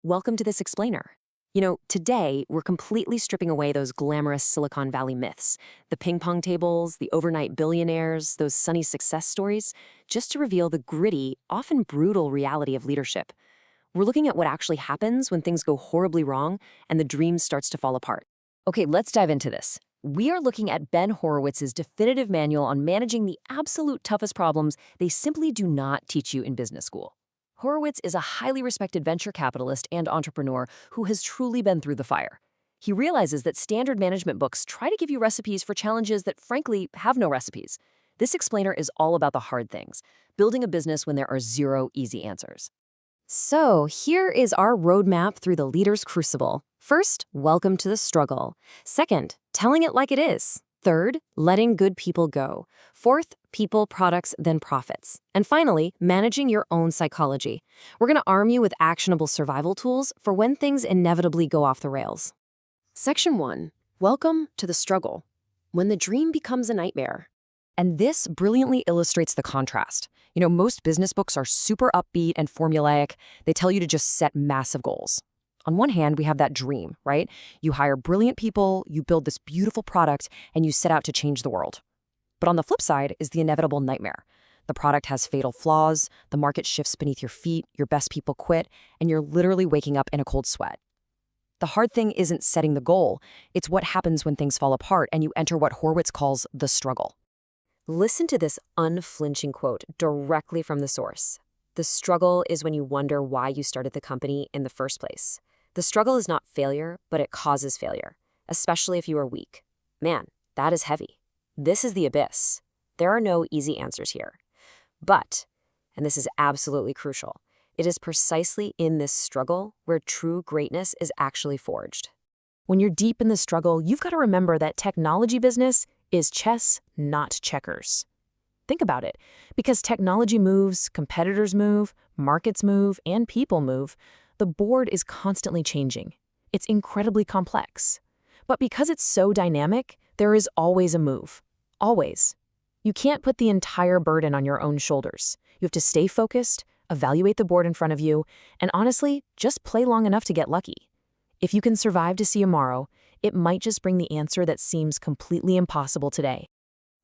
Welcome to this explainer. Today we're completely stripping away those glamorous Silicon Valley myths, the ping pong tables, the overnight billionaires, those sunny success stories, just to reveal the gritty, often brutal reality of leadership. We're looking at what actually happens when things go horribly wrong and the dream starts to fall apart. Okay, let's dive into this. We are looking at Ben Horowitz's definitive manual on managing the absolute toughest problems they simply do not teach you in business school. Horowitz is a highly respected venture capitalist and entrepreneur who has truly been through the fire. He realizes that standard management books try to give you recipes for challenges that frankly have no recipes. This explainer is all about the hard things, building a business when there are zero easy answers. So, here is our roadmap through the leader's crucible. First, welcome to the struggle. Second, telling it like it is. Third, letting good people go. Fourth, people, products, then profits. And finally, managing your own psychology. We're going to arm you with actionable survival tools for when things inevitably go off the rails. Section 1. Welcome to the struggle. When the dream becomes a nightmare. And this brilliantly illustrates the contrast. Most business books are super upbeat and formulaic. They tell you to just set massive goals. On one hand, we have that dream, right? You hire brilliant people, you build this beautiful product, and you set out to change the world. But on the flip side is the inevitable nightmare. The product has fatal flaws, the market shifts beneath your feet, your best people quit, and you're literally waking up in a cold sweat. The hard thing isn't setting the goal, it's what happens when things fall apart and you enter what Horowitz calls the struggle. Listen to this unflinching quote directly from the source. The struggle is when you wonder why you started the company in the first place. The struggle is not failure, but it causes failure, especially if you are weak. Man, that is heavy. This is the abyss. There are no easy answers here. But, and this is absolutely crucial, it is precisely in this struggle where true greatness is actually forged. When you're deep in the struggle, you've got to remember that technology business is chess, not checkers. Think about it. Because technology moves, competitors move, markets move, and people move, the board is constantly changing. It's incredibly complex. But because it's so dynamic, there is always a move. Always. You can't put the entire burden on your own shoulders. You have to stay focused, evaluate the board in front of you, and honestly, just play long enough to get lucky. If you can survive to see tomorrow, it might just bring the answer that seems completely impossible today.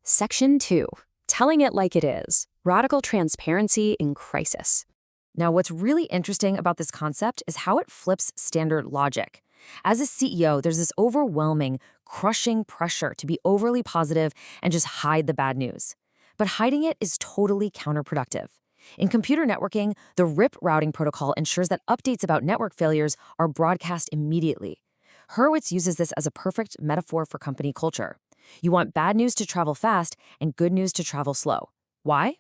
Section 2. Telling it like it is. Radical transparency in crisis. Now, what's really interesting about this concept is how it flips standard logic. As a CEO, there's this overwhelming, crushing pressure to be overly positive and just hide the bad news. But hiding it is totally counterproductive. In computer networking, the RIP routing protocol ensures that updates about network failures are broadcast immediately. Hurwitz uses this as a perfect metaphor for company culture. You want bad news to travel fast and good news to travel slow. Why?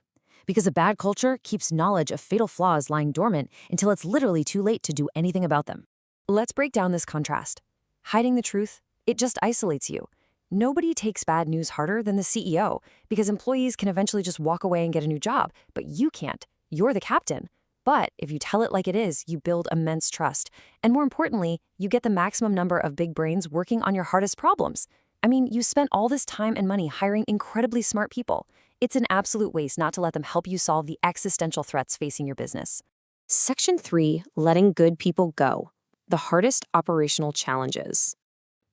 Because a bad culture keeps knowledge of fatal flaws lying dormant until it's literally too late to do anything about them. Let's break down this contrast. Hiding the truth, it just isolates you. Nobody takes bad news harder than the CEO because employees can eventually just walk away and get a new job, but you can't. You're the captain. But if you tell it like it is, you build immense trust. And more importantly, you get the maximum number of big brains working on your hardest problems. I mean, you spent all this time and money hiring incredibly smart people. It's an absolute waste not to let them help you solve the existential threats facing your business. Section 3, letting good people go. The hardest operational challenges.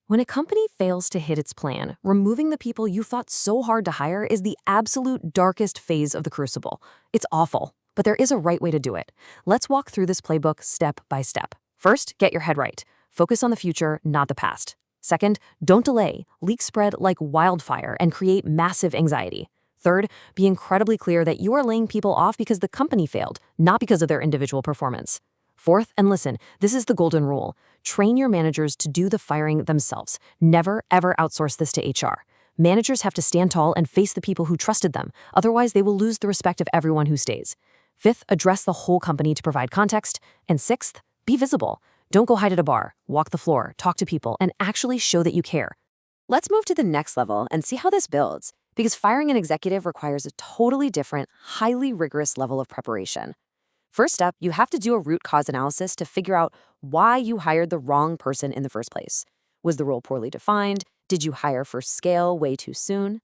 When a company fails to hit its plan, removing the people you fought so hard to hire is the absolute darkest phase of the crucible. It's awful, but there is a right way to do it. Let's walk through this playbook step by step. First, get your head right. Focus on the future, not the past. Second, don't delay. Leaks spread like wildfire and create massive anxiety. Third, be incredibly clear that you are laying people off because the company failed, not because of their individual performance. Fourth, and listen, this is the golden rule. Train your managers to do the firing themselves. Never, ever outsource this to HR. Managers have to stand tall and face the people who trusted them. Otherwise, they will lose the respect of everyone who stays. Fifth, address the whole company to provide context. And sixth, be visible. Don't go hide at a bar, walk the floor, talk to people, and actually show that you care. Let's move to the next level and see how this builds, because firing an executive requires a totally different, highly rigorous level of preparation. First up, you have to do a root cause analysis to figure out why you hired the wrong person in the first place. Was the role poorly defined? Did you hire for scale way too soon?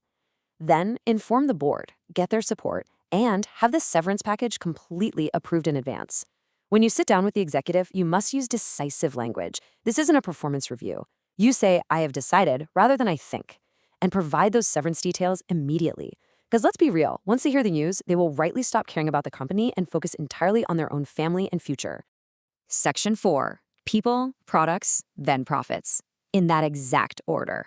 Then, inform the board, get their support, and have the severance package completely approved in advance. When you sit down with the executive, you must use decisive language. This isn't a performance review. You say, I have decided, rather than I think, and provide those severance details immediately. Because let's be real, once they hear the news, they will rightly stop caring about the company and focus entirely on their own family and future. Section 4. People, products, then profits. In that exact order.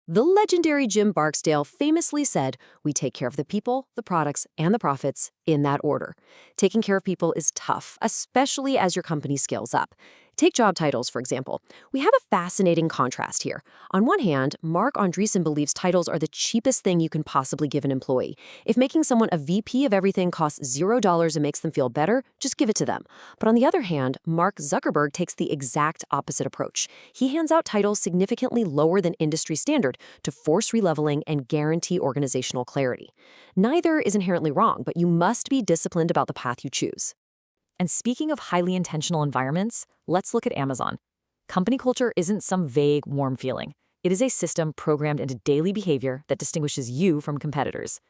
The legendary Jim Barksdale famously said, we take care of the people, the products, and the profits in that order. Taking care of people is tough, especially as your company scales up. Take job titles, for example. We have a fascinating contrast here. On one hand, Mark Andreessen believes titles are the cheapest thing you can possibly give an employee. If making someone a VP of everything costs $0 and makes them feel better, just give it to them. But on the other hand, Mark Zuckerberg takes the exact opposite approach. He hands out titles significantly lower than industry standard to force releveling and guarantee organizational clarity. Neither is inherently wrong, but you must be disciplined about the path you choose. And speaking of highly intentional environments, let's look at Amazon. Company culture isn't some vague, warm feeling. It is a system programmed into daily behavior that distinguishes you from competitors.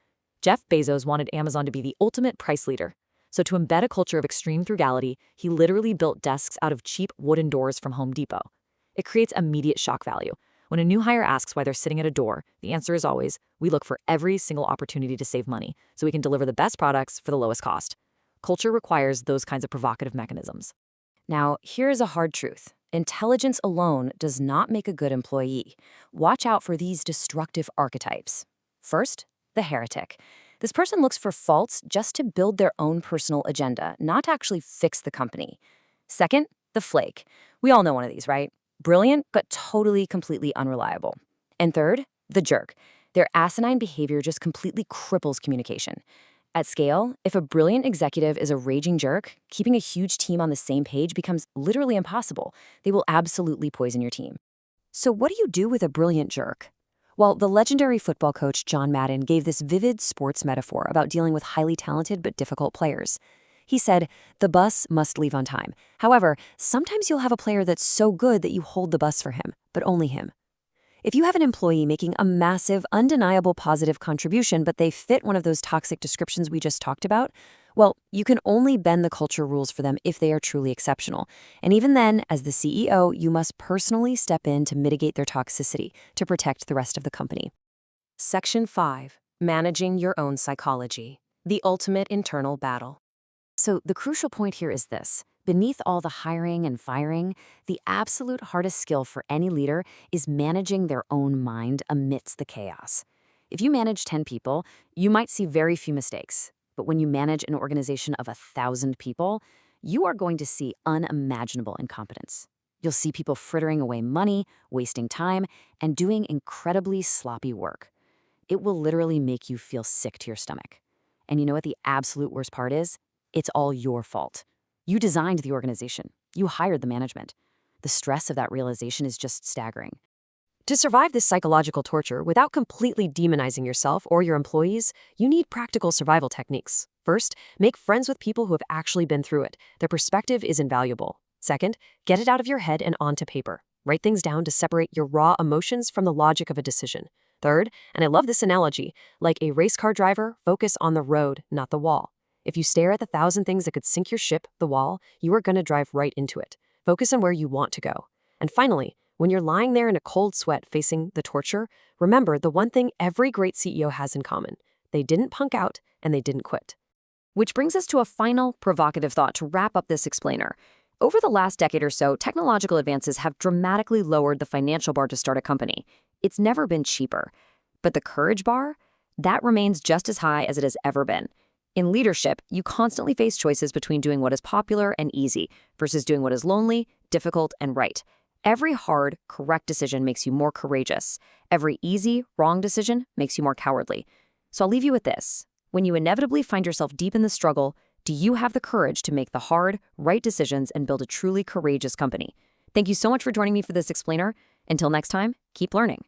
Jeff Bezos wanted Amazon to be the ultimate price leader. So to embed a culture of extreme frugality, he literally built desks out of cheap wooden doors from Home Depot. It creates immediate shock value. When a new hire asks why they're sitting at a door, the answer is always, we look for every single opportunity to save money, so we can deliver the best products for the lowest cost. Culture requires those kinds of provocative mechanisms. Now, here is a hard truth. Intelligence alone does not make a good employee. Watch out for these destructive archetypes. First, the heretic. This person looks for faults just to build their own personal agenda, not to actually fix the company. Second, the flake. We all know one of these, right? Brilliant, but totally, completely unreliable. And third, the jerk. Their asinine behavior just completely cripples communication. At scale, if a brilliant executive is a raging jerk, keeping a huge team on the same page becomes literally impossible. They will absolutely poison your team. So what do you do with a brilliant jerk? Well, the legendary football coach John Madden gave this vivid sports metaphor about dealing with highly talented but difficult players. He said, the bus must leave on time. However, sometimes you'll have a player that's so good that you hold the bus for him, but only him. If you have an employee making a massive, undeniable positive contribution, but they fit one of those toxic descriptions we just talked about, well, you can only bend the culture rules for them if they are truly exceptional. And even then, as the CEO, you must personally step in to mitigate their toxicity to protect the rest of the company. Section 5. Managing your own psychology. The ultimate internal battle. So the crucial point here is this. Beneath all the hiring and firing, the absolute hardest skill for any leader is managing their own mind amidst the chaos. If you manage 10 people, you might see very few mistakes. But when you manage an organization of 1,000 people, you are going to see unimaginable incompetence. You'll see people frittering away money, wasting time, and doing incredibly sloppy work. It will literally make you feel sick to your stomach. And you know what the absolute worst part is? It's all your fault. You designed the organization. You hired the management. The stress of that realization is just staggering. To survive this psychological torture without completely demonizing yourself or your employees, you need practical survival techniques. First, make friends with people who have actually been through it. Their perspective is invaluable. Second, get it out of your head and onto paper. Write things down to separate your raw emotions from the logic of a decision. Third, and I love this analogy, like a race car driver, focus on the road, not the wall. If you stare at the 1,000 things that could sink your ship, the wall, you are going to drive right into it. Focus on where you want to go. And finally, when you're lying there in a cold sweat facing the torture, remember the one thing every great CEO has in common. They didn't punk out and they didn't quit. Which brings us to a final provocative thought to wrap up this explainer. Over the last decade or so, technological advances have dramatically lowered the financial bar to start a company. It's never been cheaper. But the courage bar? That remains just as high as it has ever been. In leadership, you constantly face choices between doing what is popular and easy versus doing what is lonely, difficult, and right. Every hard, correct decision makes you more courageous. Every easy, wrong decision makes you more cowardly. So I'll leave you with this. When you inevitably find yourself deep in the struggle, do you have the courage to make the hard, right decisions and build a truly courageous company? Thank you so much for joining me for this explainer. Until next time, keep learning.